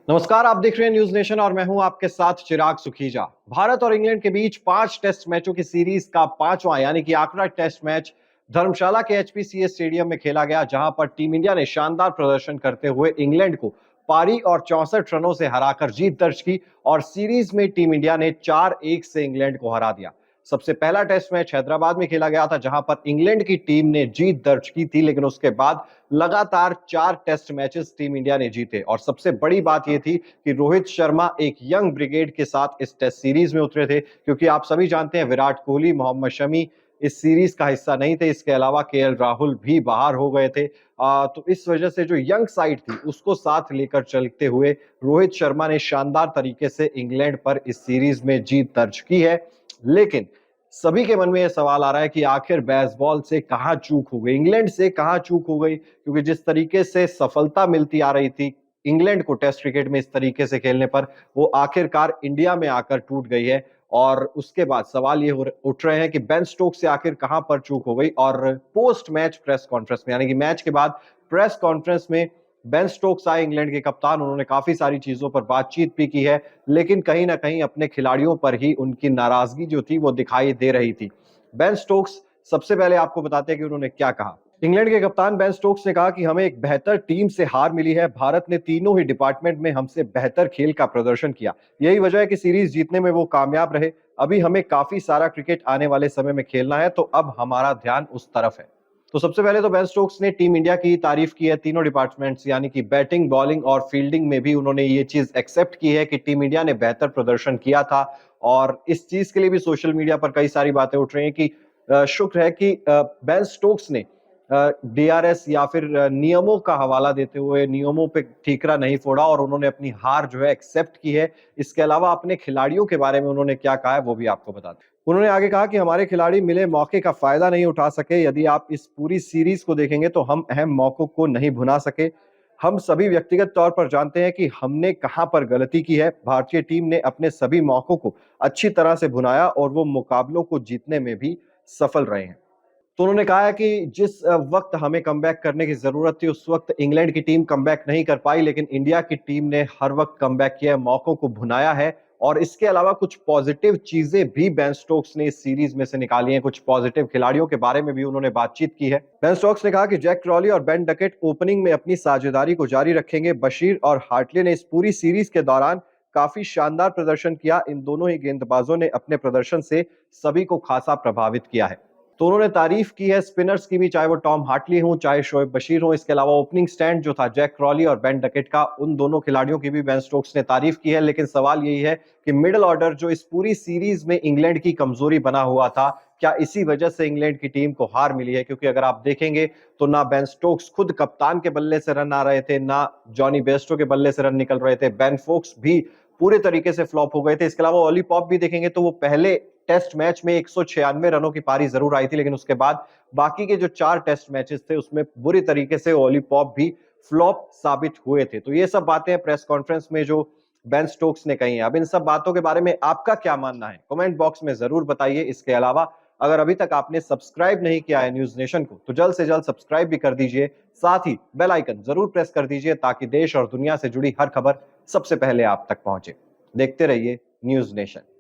नमस्कार, आप देख रहे हैं न्यूज नेशन और मैं हूं आपके साथ चिराग सुखीजा। भारत और इंग्लैंड के बीच 5 टेस्ट मैचों की सीरीज का पांचवां यानी कि आखिरी टेस्ट मैच धर्मशाला के एचपीसीए स्टेडियम में खेला गया, जहां पर टीम इंडिया ने शानदार प्रदर्शन करते हुए इंग्लैंड को पारी और 64 रनों से हराकर जीत दर्ज की और सीरीज में टीम इंडिया ने 4-1 से इंग्लैंड को हरा दिया। सबसे पहला टेस्ट मैच हैदराबाद में खेला गया था, जहां पर इंग्लैंड की टीम ने जीत दर्ज की थी, लेकिन उसके बाद लगातार 4 टेस्ट मैचेस टीम इंडिया ने जीते और सबसे बड़ी बात यह थी कि रोहित शर्मा एक यंग ब्रिगेड के साथ इस टेस्ट सीरीज में उतरे थे, क्योंकि आप सभी जानते हैं विराट कोहली, मोहम्मद शमी इस सीरीज का हिस्सा नहीं थे। इसके अलावा केएल राहुल भी बाहर हो गए थे। तो इस वजह से जो यंग साइड थी उसको साथ लेकर चलते हुए रोहित शर्मा ने शानदार तरीके से इंग्लैंड पर इस सीरीज में जीत दर्ज की है। लेकिन सभी के मन में यह सवाल आ रहा है कि आखिर बेसबॉल से कहां चूक हो गई, इंग्लैंड से कहां चूक हो गई, क्योंकि जिस तरीके से सफलता मिलती आ रही थी इंग्लैंड को टेस्ट क्रिकेट में इस तरीके से खेलने पर, वो आखिरकार इंडिया में आकर टूट गई है। और उसके बाद सवाल ये उठ रहे हैं कि बेन स्टोक्स से आखिर कहां पर चूक हो गई। और पोस्ट मैच प्रेस कॉन्फ्रेंस में यानी कि मैच के बाद प्रेस कॉन्फ्रेंस में बेन स्टोक्स आए, इंग्लैंड के कप्तान, उन्होंने काफी सारी चीजों पर बातचीत भी की है, लेकिन कहीं ना कहीं अपने खिलाड़ियों पर ही उनकी नाराजगी जो थी वो दिखाई दे रही थी। बेन स्टोक्स सबसे पहले आपको बताते हैं कि उन्होंने क्या कहा। इंग्लैंड के कप्तान बेन स्टोक्स ने कहा कि हमें एक बेहतर टीम से हार मिली है। भारत ने तीनों ही डिपार्टमेंट में हमसे बेहतर खेल का प्रदर्शन किया, यही वजह है कि सीरीज जीतने में वो कामयाब रहे। अभी हमें काफी सारा क्रिकेट आने वाले समय में खेलना है, तो अब हमारा ध्यान उस तरफ है। तो सबसे पहले तो बेन स्टोक्स ने टीम इंडिया की तारीफ की है, तीनों डिपार्टमेंट्स यानी कि बैटिंग, बॉलिंग और फील्डिंग में भी उन्होंने ये चीज एक्सेप्ट की है कि टीम इंडिया ने बेहतर प्रदर्शन किया था। और इस चीज के लिए भी सोशल मीडिया पर कई सारी बातें उठ रही हैं कि शुक्र है कि बेन स्टोक्स ने डीआरएस या फिर नियमों का हवाला देते हुए नियमों पे ठीकरा नहीं फोड़ा और उन्होंने अपनी हार जो है एक्सेप्ट की है। इसके अलावा अपने खिलाड़ियों के बारे में उन्होंने क्या कहा है वो भी आपको बता दें। उन्होंने आगे कहा कि हमारे खिलाड़ी मिले मौके का फायदा नहीं उठा सके। यदि आप इस पूरी सीरीज को देखेंगे तो हम अहम मौकों को नहीं भुना सके। हम सभी व्यक्तिगत तौर पर जानते हैं कि हमने कहां पर गलती की है। भारतीय टीम ने अपने सभी मौकों को अच्छी तरह से भुनाया और वो मुकाबलों को जीतने में भी सफल रहे हैं। तो उन्होंने कहा है कि जिस वक्त हमें कमबैक करने की जरूरत थी उस वक्त इंग्लैंड की टीम कमबैक नहीं कर पाई, लेकिन इंडिया की टीम ने हर वक्त कमबैक किया है, मौकों को भुनाया है। और इसके अलावा कुछ पॉजिटिव चीजें भी बेन स्टोक्स ने इस सीरीज में से निकाली हैं। कुछ पॉजिटिव खिलाड़ियों के बारे में भी उन्होंने बातचीत की है। बेन स्टोक्स ने कहा कि जैक क्रॉली और बेन डकेट ओपनिंग में अपनी साझेदारी को जारी रखेंगे। बशीर और हार्टले ने इस पूरी सीरीज के दौरान काफी शानदार प्रदर्शन किया। इन दोनों ही गेंदबाजों ने अपने प्रदर्शन से सभी को खासा प्रभावित किया है। तो उन्होंने तारीफ की है स्पिनर्स की भी, चाहे वो टॉम हार्टली हो चाहे शोएब बशीर हो। इसके अलावा ओपनिंग स्टैंड जो था जैक क्रॉली और बेन डकेट का, उन दोनों खिलाड़ियों की भी बेन स्टोक्स ने तारीफ की है। लेकिन सवाल यही है कि मिडिल ऑर्डर जो इस पूरी सीरीज में इंग्लैंड की कमजोरी बना हुआ था, क्या इसी वजह से इंग्लैंड की टीम को हार मिली है? क्योंकि अगर आप देखेंगे तो ना बेन स्टोक्स खुद कप्तान के बल्ले से रन आ रहे थे, ना जॉनी बेस्टो के बल्ले से रन निकल रहे थे। बेन फोक्स भी पूरे तरीके से फ्लॉप हो गए थे। इसके अलावा ओली पॉप भी देखेंगे तो वो पहले टेस्ट मैच में 196 रनों की पारी जरूर आई थी, लेकिन उसके बाद बाकी के जो 4 टेस्ट मैचेस थे उसमें बुरी तरीके से ओली पॉप भी फ्लॉप साबित हुए थे। तो ये सब बातें प्रेस कॉन्फ्रेंस में जो बेन स्टोक्स ने कही हैं। अब इन सब बातों के बारे में आपका क्या मानना है, कमेंट बॉक्स में जरूर बताइए। इसके अलावा अगर अभी तक आपने सब्सक्राइब नहीं किया है न्यूज नेशन को, तो जल्द से जल्द सब्सक्राइब भी कर दीजिए। साथ ही बेल आइकन जरूर प्रेस कर दीजिए ताकि देश और दुनिया से जुड़ी हर खबर सबसे पहले आप तक पहुंचे। देखते रहिए न्यूज नेशन।